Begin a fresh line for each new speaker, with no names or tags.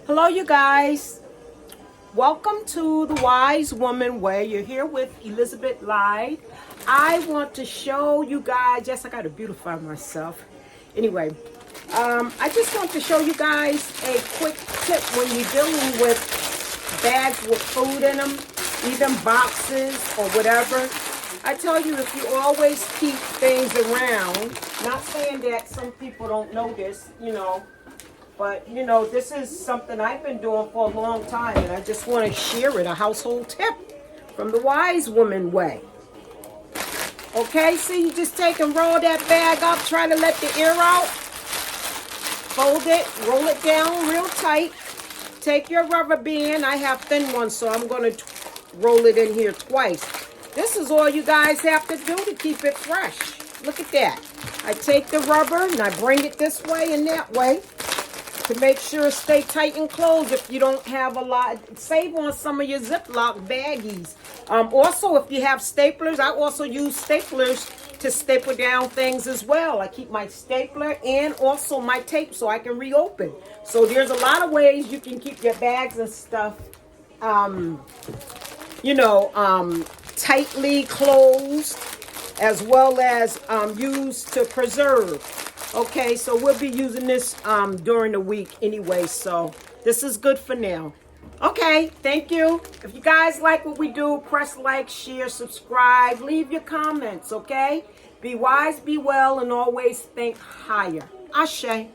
Hello, you guys. Welcome to the Wise Woman Way. You're here with Elizabeth Lyde. I want to show you guys, yes, I got to beautify myself. Anyway, I just want to show you guys a quick tip when you're dealing with bags with food in them, even boxes or whatever. I tell you, if you always keep things around, not saying that some people don't know this, but, this is something I've been doing for a long time, and I just want to share it, a household tip from the Wise Woman Way. Okay, see, you just take and roll that bag up, try to let the air out, fold it, roll it down real tight. Take your rubber band. I have thin ones, so I'm going to roll it in here twice. This is all you guys have to do to keep it fresh. Look at that. I take the rubber and I bring it this way and that way to make sure it stay tight and closed. If you don't have a lot, save on some of your Ziploc baggies. Also, if you have staplers, I also use staplers to staple down things as well. I keep my stapler and also my tape so I can reopen. So there's a lot of ways you can keep your bags and stuff, tightly closed, as well as used to preserve. Okay, so we'll be using this during the week anyway, so this is good for now. Okay, thank you. If you guys like what we do, press like, share, subscribe, leave your comments, okay? Be wise, be well, and always think higher. Ashe.